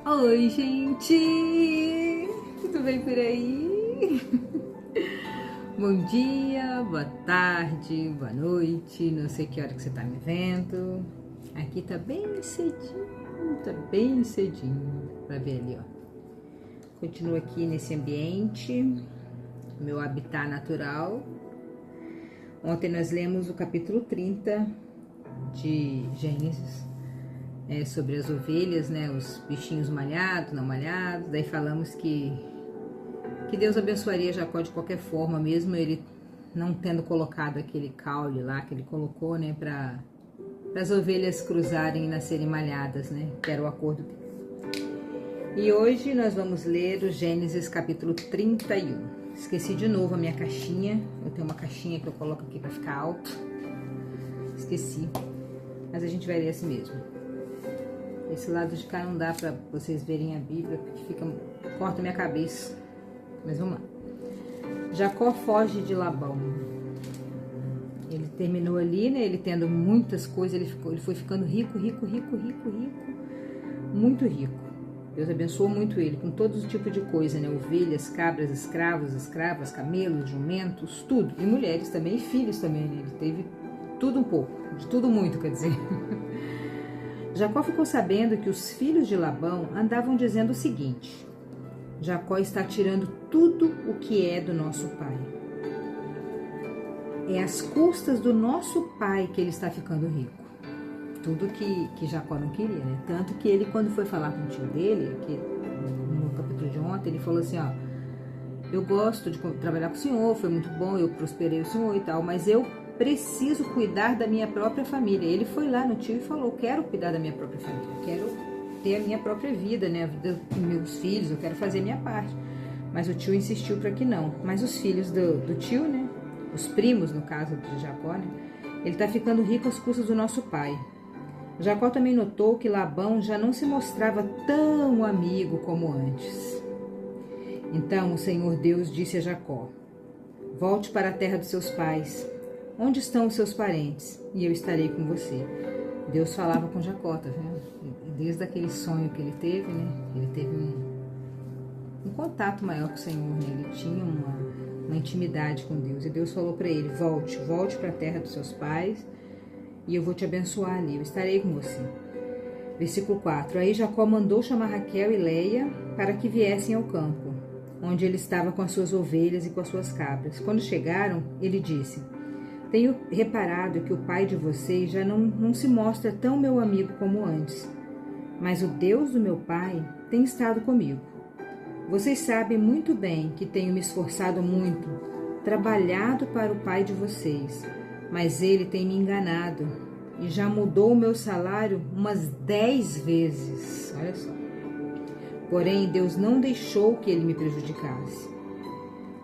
Oi, gente! Tudo bem por aí? Bom dia, boa tarde, boa noite, não sei que hora que você tá me vendo. Aqui tá bem cedinho, pra ver ali, ó. Continuo aqui nesse ambiente, meu habitat natural. Ontem nós lemos o capítulo 30 de Gênesis. Sobre as ovelhas, né, os bichinhos malhados, não malhados. Daí falamos que Deus abençoaria Jacó de qualquer forma, mesmo ele não tendo colocado aquele caule lá que ele colocou, né, para as ovelhas cruzarem e nascerem malhadas, né, que era o acordo dele. E hoje nós vamos ler o Gênesis capítulo 31. Esqueci de novo a minha caixinha, eu tenho uma caixinha que eu coloco aqui para ficar alto. Esqueci, mas a gente vai ler assim mesmo. Esse lado de cá não dá pra vocês verem a Bíblia, porque corta minha cabeça. Mas vamos lá. Jacó foge de Labão. Ele terminou ali, né? Ele tendo muitas coisas, ele foi ficando rico, muito rico. Deus abençoou muito ele com todo tipo de coisa, né? Ovelhas, cabras, escravas, camelos, jumentos, tudo. E mulheres também, e filhos também, né? Ele teve tudo um pouco, de tudo muito, quer dizer. Jacó ficou sabendo que os filhos de Labão andavam dizendo o seguinte: Jacó está tirando tudo o que é do nosso pai. É às custas do nosso pai que ele está ficando rico. Tudo que Jacó não queria, né? Tanto que ele, quando foi falar com o tio dele, que no capítulo de ontem, ele falou assim, ó, eu gosto de trabalhar com o senhor, foi muito bom, eu prosperei o senhor e tal, mas eu preciso cuidar da minha própria família. Ele foi lá no tio e falou, quero cuidar da minha própria família, quero ter a minha própria vida, né, a vida dos meus filhos, eu quero fazer a minha parte. Mas o tio insistiu para que não. Mas os filhos do tio, né, os primos, no caso de Jacó, né, ele está ficando rico às custas do nosso pai. Jacó também notou que Labão já não se mostrava tão amigo como antes. Então o Senhor Deus disse a Jacó, volte para a terra dos seus pais. Onde estão os seus parentes? E eu estarei com você. Deus falava com Jacó, tá vendo? Desde aquele sonho que ele teve, né? Ele teve um contato maior com o Senhor, né? Ele tinha uma intimidade com Deus. E Deus falou para ele, volte para a terra dos seus pais e eu vou te abençoar ali, eu estarei com você. Versículo 4. Aí Jacó mandou chamar Raquel e Leia para que viessem ao campo, onde ele estava com as suas ovelhas e com as suas cabras. Quando chegaram, ele disse, tenho reparado que o pai de vocês já não se mostra tão meu amigo como antes, mas o Deus do meu pai tem estado comigo. Vocês sabem muito bem que tenho me esforçado muito, trabalhado para o pai de vocês, mas ele tem me enganado e já mudou o meu salário umas 10 vezes. Olha só. Porém, Deus não deixou que ele me prejudicasse.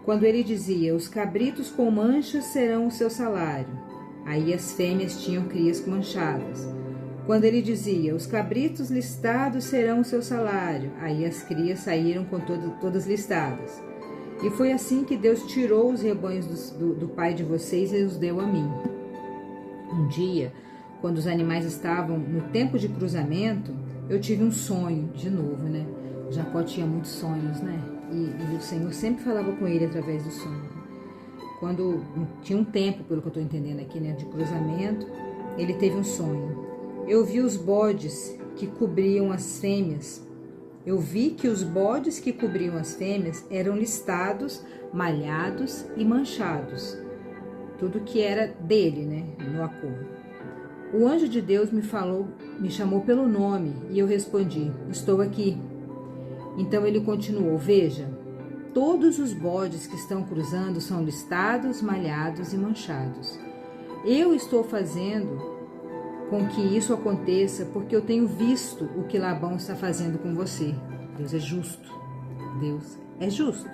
Quando ele dizia, os cabritos com manchas serão o seu salário, aí as fêmeas tinham crias manchadas. Quando ele dizia, os cabritos listados serão o seu salário, aí as crias saíram com todas listadas. E foi assim que Deus tirou os rebanhos do pai de vocês e os deu a mim. Um dia, quando os animais estavam no tempo de cruzamento, eu tive um sonho, de novo, né? Jacó tinha muitos sonhos, né? E o Senhor sempre falava com ele através do sonho. Quando tinha um tempo, pelo que eu estou entendendo aqui, né, de cruzamento, ele teve um sonho. Eu vi os bodes que cobriam as fêmeas. Eu vi que os bodes que cobriam as fêmeas eram listados, malhados e manchados. Tudo que era dele, né, no acordo. O anjo de Deus me chamou pelo nome e eu respondi, estou aqui. Então ele continuou, veja, todos os bodes que estão cruzando são listados, malhados e manchados. Eu estou fazendo com que isso aconteça porque eu tenho visto o que Labão está fazendo com você. Deus é justo. Deus é justo.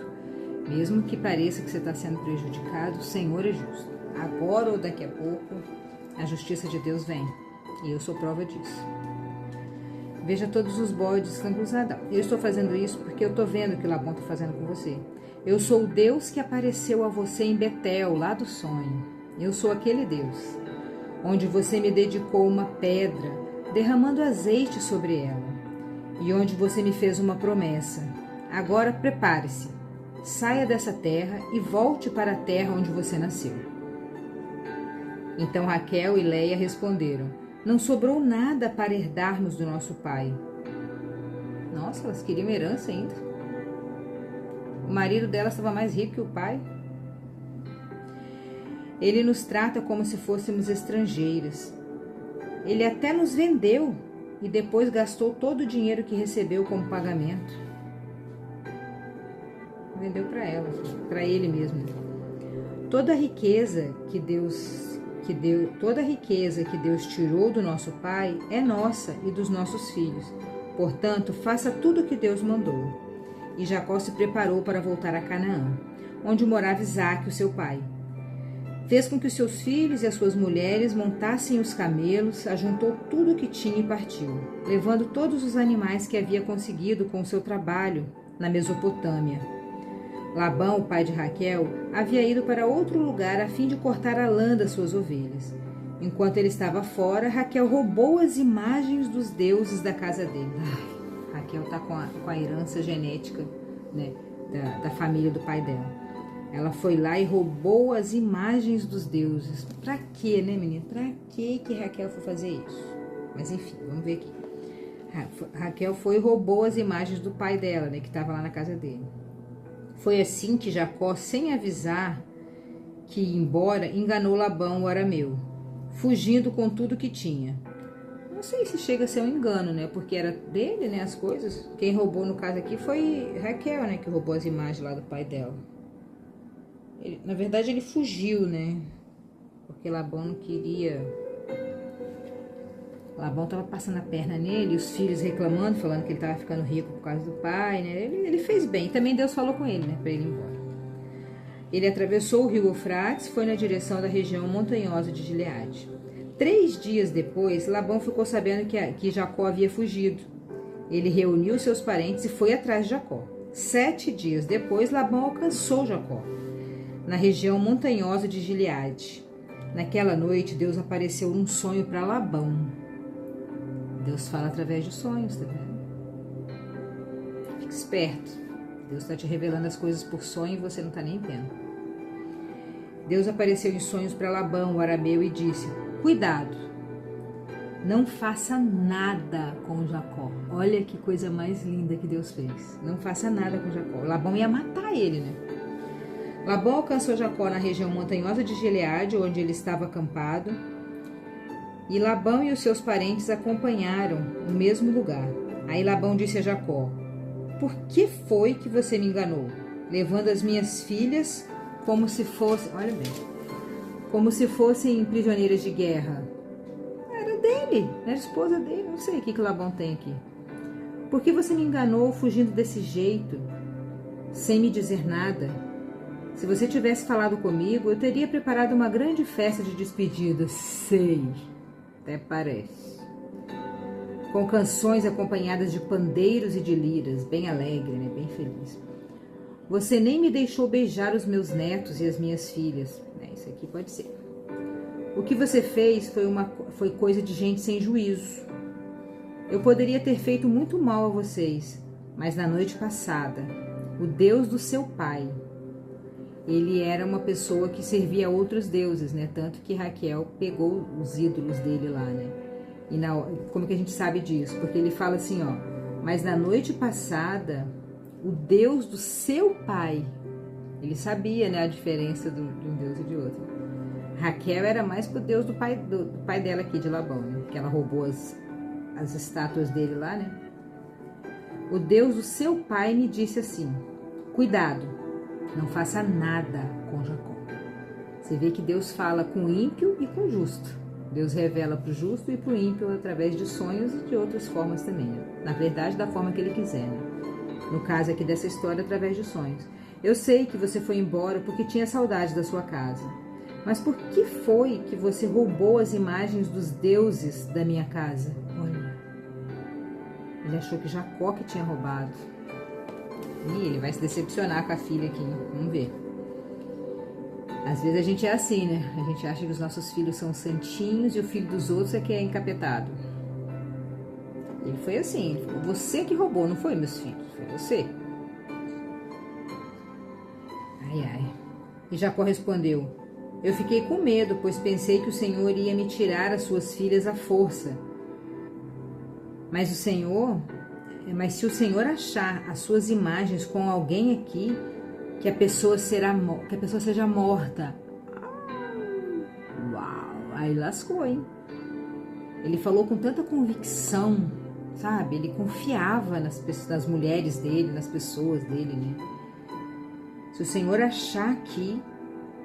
Mesmo que pareça que você está sendo prejudicado, o Senhor é justo. Agora ou daqui a pouco, a justiça de Deus vem. E eu sou prova disso. Veja todos os bodes que estão cruzados. Eu estou fazendo isso porque eu estou vendo o que Labão está fazendo com você. Eu sou o Deus que apareceu a você em Betel, lá do sonho. Eu sou aquele Deus, onde você me dedicou uma pedra, derramando azeite sobre ela. e onde você me fez uma promessa. Agora prepare-se, saia dessa terra e volte para a terra onde você nasceu. Então Raquel e Leia responderam: não sobrou nada para herdarmos do nosso pai. Nossa, elas queriam herança ainda. O marido delas estava mais rico que o pai. Ele nos trata como se fôssemos estrangeiras. Ele até nos vendeu e depois gastou todo o dinheiro que recebeu como pagamento. Vendeu para ela, para ele mesmo. Toda a riqueza que Deus tirou do nosso pai é nossa e dos nossos filhos. Portanto, faça tudo o que Deus mandou. E Jacó se preparou para voltar a Canaã, onde morava Isaque, o seu pai. Fez com que os seus filhos e as suas mulheres montassem os camelos, ajuntou tudo o que tinha e partiu, levando todos os animais que havia conseguido com o seu trabalho na Mesopotâmia. Labão, o pai de Raquel, havia ido para outro lugar a fim de cortar a lã das suas ovelhas. Enquanto ele estava fora, Raquel roubou as imagens dos deuses da casa dele. Raquel está com a herança genética, né, da família do pai dela. Ela foi lá e roubou as imagens dos deuses. Pra quê, né, menina? Pra que Raquel foi fazer isso? Mas enfim, vamos ver aqui. Raquel foi e roubou as imagens do pai dela, né, que estava lá na casa dele. Foi assim que Jacó, sem avisar que ia embora, enganou Labão, o arameu, fugindo com tudo que tinha. Não sei se chega a ser um engano, né? Porque era dele, né, as coisas. Quem roubou, no caso aqui, foi Raquel, né, que roubou as imagens lá do pai dela. Na verdade, ele fugiu, né? Porque Labão não queria... Labão estava passando a perna nele, e os filhos reclamando, falando que ele estava ficando rico por causa do pai, né? Ele fez bem. Também Deus falou com ele, né? Para ele ir embora. Ele atravessou o rio Eufrates e foi na direção da região montanhosa de Gileade. 3 dias depois, Labão ficou sabendo que Jacó havia fugido. Ele reuniu seus parentes e foi atrás de Jacó. 7 dias depois, Labão alcançou Jacó, na região montanhosa de Gileade. Naquela noite, Deus apareceu num sonho para Labão. Deus fala através de sonhos, tá vendo? Fique esperto. Deus está te revelando as coisas por sonho e você não está nem vendo. Deus apareceu em sonhos para Labão, o arameu, e disse: cuidado, não faça nada com Jacó. Olha que coisa mais linda que Deus fez. Não faça nada com Jacó. Labão ia matar ele, né? Labão alcançou Jacó na região montanhosa de Gileade, onde ele estava acampado, e Labão e os seus parentes acompanharam no mesmo lugar. Aí Labão disse a Jacó: por que foi que você me enganou, levando as minhas filhas como se fossem, olha bem, como se fossem prisioneiras de guerra? Era dele, era esposa dele, não sei o que Labão tem aqui. Por que você me enganou fugindo desse jeito, sem me dizer nada? Se você tivesse falado comigo, eu teria preparado uma grande festa de despedida. Sei, até parece. Com canções acompanhadas de pandeiros e de liras, bem alegre, né? Bem feliz. Você nem me deixou beijar os meus netos e as minhas filhas. Isso aqui pode ser. O que você fez foi coisa de gente sem juízo. Eu poderia ter feito muito mal a vocês, mas na noite passada, o Deus do seu pai, ele era uma pessoa que servia a outros deuses, né? Tanto que Raquel pegou os ídolos dele lá, né? E como que a gente sabe disso? Porque ele fala assim, ó: mas na noite passada, o Deus do seu pai, ele sabia, né, a diferença de um Deus e de outro. Raquel era mais pro Deus do pai dela aqui, de Labão, né? Que ela roubou as estátuas dele lá, né? O Deus do seu pai me disse assim: cuidado, não faça nada com Jacó. Você vê que Deus fala com o ímpio e com o justo. Deus revela para o justo e para o ímpio através de sonhos e de outras formas também, né? Na verdade, da forma que ele quiser, né? No caso aqui dessa história, através de sonhos. Eu sei que você foi embora porque tinha saudade da sua casa. Mas por que foi que você roubou as imagens dos deuses da minha casa? Olha, ele achou que Jacó que tinha roubado. E ele vai se decepcionar com a filha aqui, hein? Vamos ver. Às vezes a gente é assim, né? A gente acha que os nossos filhos são santinhos e o filho dos outros é que é encapetado. E ele foi assim, ele falou, você que roubou, não foi meus filhos, foi você. Ai, ai. E Jacó respondeu, eu fiquei com medo, pois pensei que o Senhor ia me tirar as suas filhas à força. Mas se o Senhor achar as suas imagens com alguém aqui, que a pessoa seja morta. Uau, aí lascou, hein? Ele falou com tanta convicção, sabe? Ele confiava nas mulheres dele, nas pessoas dele, né? Se o Senhor achar aqui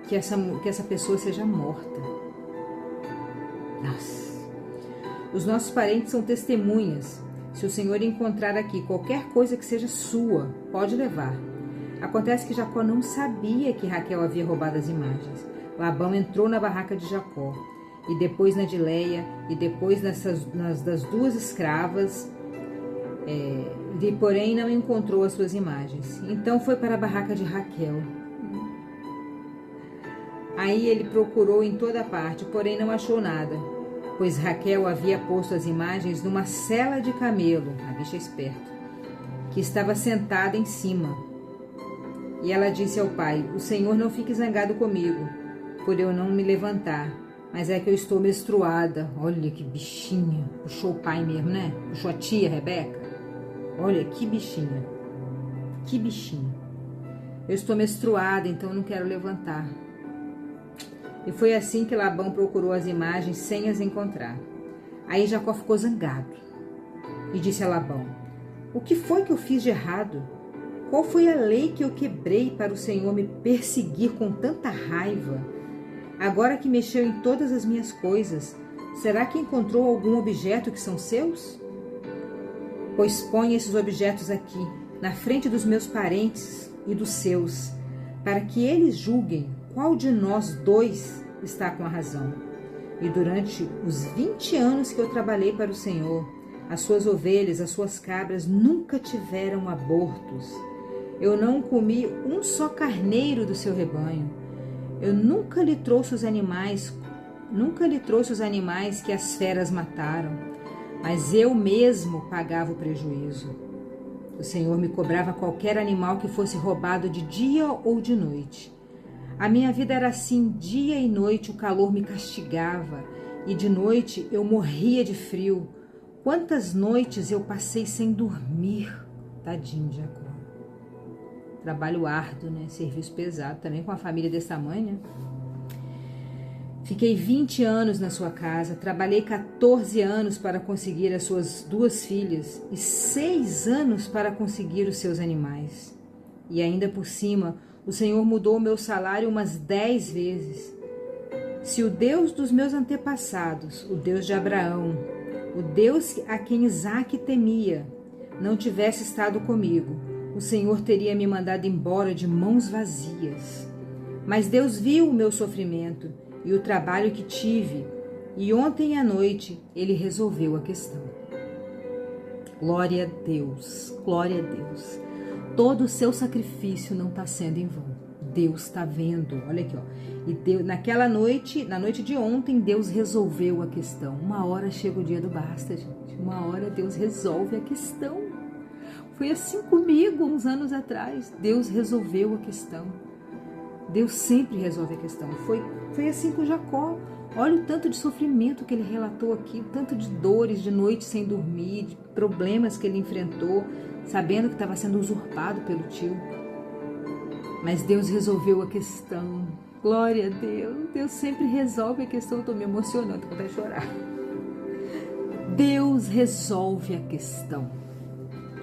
que essa pessoa seja morta. Nossa. Os nossos parentes são testemunhas. Se o Senhor encontrar aqui qualquer coisa que seja sua, pode levar. Acontece que Jacó não sabia que Raquel havia roubado as imagens. Labão entrou na barraca de Jacó, e depois na de Leia, e depois das duas escravas, porém não encontrou as suas imagens. Então foi para a barraca de Raquel. Aí ele procurou em toda parte, porém não achou nada, pois Raquel havia posto as imagens numa sela de camelo, a bicha esperta, que estava sentada em cima. E ela disse ao pai, o Senhor não fique zangado comigo, por eu não me levantar, mas é que eu estou menstruada. Olha que bichinha, puxou o pai mesmo, né? Puxou a tia Rebeca. Olha que bichinha, que bichinha. Eu estou menstruada, então não quero levantar. E foi assim que Labão procurou as imagens sem as encontrar. Aí Jacó ficou zangado e disse a Labão, o que foi que eu fiz de errado? Qual foi a lei que eu quebrei para o Senhor me perseguir com tanta raiva? Agora que mexeu em todas as minhas coisas, será que encontrou algum objeto que são seus? Pois põe esses objetos aqui, na frente dos meus parentes e dos seus, para que eles julguem qual de nós dois está com a razão. E durante os 20 anos que eu trabalhei para o Senhor, as suas ovelhas, as suas cabras nunca tiveram abortos. Eu não comi um só carneiro do seu rebanho. Eu nunca lhe trouxe os animais que as feras mataram, mas eu mesmo pagava o prejuízo. O Senhor me cobrava qualquer animal que fosse roubado de dia ou de noite. A minha vida era assim, dia e noite o calor me castigava, e de noite eu morria de frio. Quantas noites eu passei sem dormir, tadinho de Jacó. Trabalho árduo, né? Serviço pesado, também com a família desse tamanho, né? Fiquei 20 anos na sua casa, trabalhei 14 anos para conseguir as suas 2 filhas e 6 anos para conseguir os seus animais. E ainda por cima, o Senhor mudou o meu salário umas 10 vezes. Se o Deus dos meus antepassados, o Deus de Abraão, o Deus a quem Isaque temia, não tivesse estado comigo, o Senhor teria me mandado embora de mãos vazias. Mas Deus viu o meu sofrimento e o trabalho que tive, e ontem à noite Ele resolveu a questão. Glória a Deus, glória a Deus. Todo o seu sacrifício não está sendo em vão. Deus está vendo, olha aqui, ó. E Deus, na noite de ontem, Deus resolveu a questão. Uma hora chega o dia do basta, gente. Uma hora Deus resolve a questão. Foi assim comigo, uns anos atrás. Deus resolveu a questão. Deus sempre resolve a questão. Foi assim com Jacó. Olha o tanto de sofrimento que ele relatou aqui, o tanto de dores, de noite sem dormir, de problemas que ele enfrentou, sabendo que estava sendo usurpado pelo tio. Mas Deus resolveu a questão. Glória a Deus. Deus sempre resolve a questão. Eu estou me emocionando, estou até chorar. Deus resolve a questão.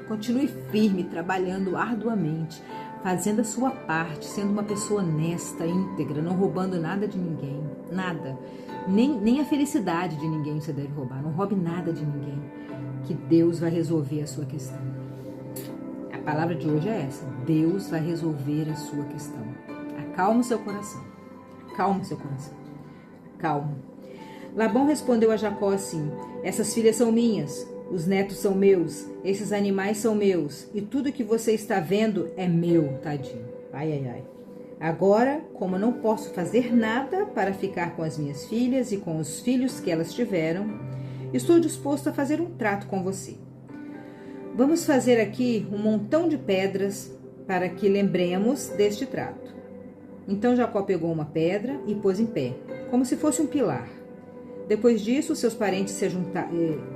Continue firme, trabalhando arduamente, fazendo a sua parte, sendo uma pessoa honesta, íntegra, não roubando nada de ninguém, nada. Nem a felicidade de ninguém você deve roubar, não roube nada de ninguém, que Deus vai resolver a sua questão. A palavra de hoje é essa, Deus vai resolver a sua questão. Acalma o seu coração, acalma o seu coração, calma. Labão respondeu a Jacó assim, essas filhas são minhas, os netos são meus, esses animais são meus, e tudo que você está vendo é meu, tadinho. Ai, ai, ai. Agora, como não posso fazer nada para ficar com as minhas filhas e com os filhos que elas tiveram, estou disposto a fazer um trato com você. Vamos fazer aqui um montão de pedras para que lembremos deste trato. Então Jacó pegou uma pedra e pôs em pé, como se fosse um pilar. Depois disso, seus parentes se juntaram.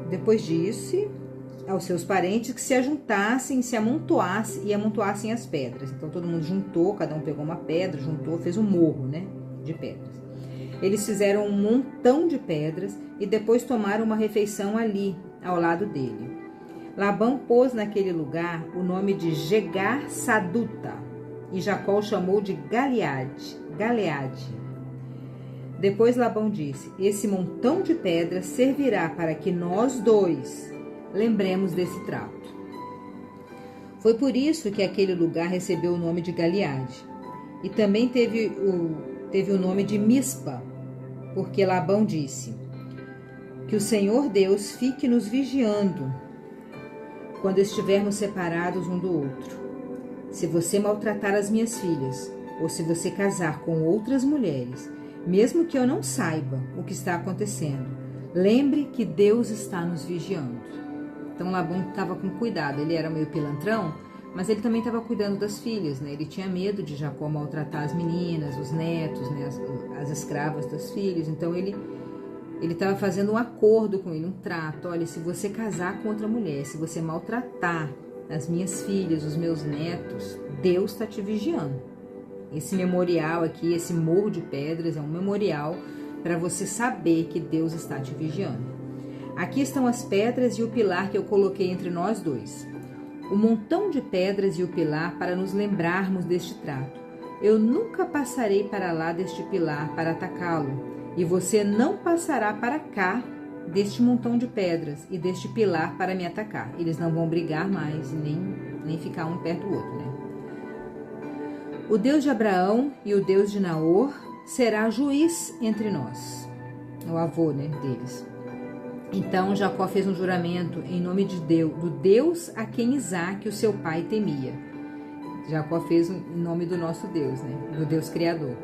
Depois disse aos seus parentes que se ajuntassem, se amontoassem e amontoassem as pedras. Então todo mundo juntou, cada um pegou uma pedra, juntou, fez um morro, né, de pedras. Eles fizeram um montão de pedras e depois tomaram uma refeição ali, ao lado dele. Labão pôs naquele lugar o nome de Jegar Saduta e Jacó o chamou de Galeade. Depois Labão disse: esse montão de pedras servirá para que nós dois lembremos desse trato. Foi por isso que aquele lugar recebeu o nome de Galeade. E também teve o nome de Mispa, porque Labão disse: que o Senhor Deus fique nos vigiando quando estivermos separados um do outro. Se você maltratar as minhas filhas, ou se você casar com outras mulheres, mesmo que eu não saiba o que está acontecendo, lembre que Deus está nos vigiando. Então Labão estava com cuidado, ele era meio pilantrão, mas ele também estava cuidando das filhas, né? Ele tinha medo de Jacó maltratar as meninas, os netos, né? as escravas das filhas. Então ele estava fazendo um acordo com ele, um trato. Olha, se você casar com outra mulher, se você maltratar as minhas filhas, os meus netos, Deus está te vigiando. Esse memorial aqui, esse morro de pedras, é um memorial para você saber que Deus está te vigiando. Aqui estão as pedras e o pilar que eu coloquei entre nós dois. O montão de pedras e o pilar para nos lembrarmos deste trato. Eu nunca passarei para lá deste pilar para atacá-lo, e você não passará para cá deste montão de pedras e deste pilar para me atacar. Eles não vão brigar mais, nem ficar um perto do outro, né? O Deus de Abraão e o Deus de Naor será juiz entre nós. O avô, né, deles. Então Jacó fez um juramento em nome de Deus, do Deus a quem Isaque, o seu pai, temia. Jacó fez em nome do nosso Deus, né, do Deus Criador.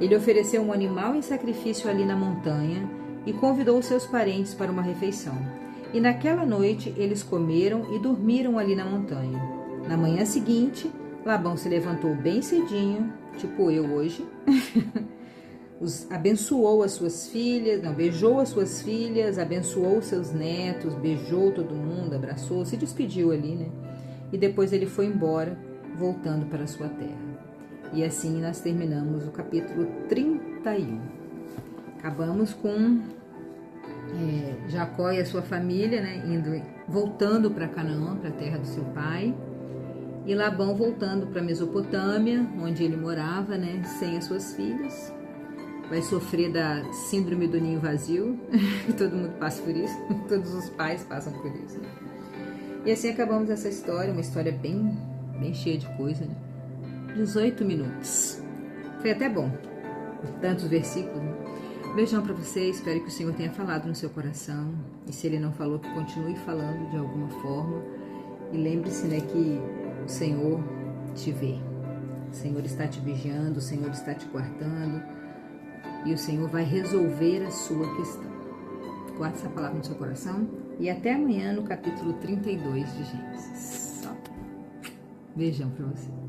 Ele ofereceu um animal em sacrifício ali na montanha e convidou seus parentes para uma refeição. E naquela noite eles comeram e dormiram ali na montanha. Na manhã seguinte, Labão se levantou bem cedinho, tipo eu hoje, abençoou as suas filhas, beijou as suas filhas, abençoou os seus netos, beijou todo mundo, abraçou, se despediu ali, né? E depois ele foi embora, voltando para a sua terra. E assim nós terminamos o capítulo 31. Acabamos com Jacó e a sua família, né, voltando para Canaã, para a terra do seu pai. E Labão voltando para Mesopotâmia, onde ele morava, né, sem as suas filhas. Vai sofrer da síndrome do ninho vazio, todo mundo passa por isso, todos os pais passam por isso. E assim acabamos essa história, uma história bem cheia de coisa, né? 18 minutos. Foi até bom, tantos versículos, né? Beijão para vocês, espero que o Senhor tenha falado no seu coração. E se Ele não falou, que continue falando de alguma forma. E lembre-se, né, que o Senhor te vê. O Senhor está te vigiando, o Senhor está te guardando. E o Senhor vai resolver a sua questão. Guarde essa palavra no seu coração. E até amanhã no capítulo 32 de Gênesis. Beijão para você.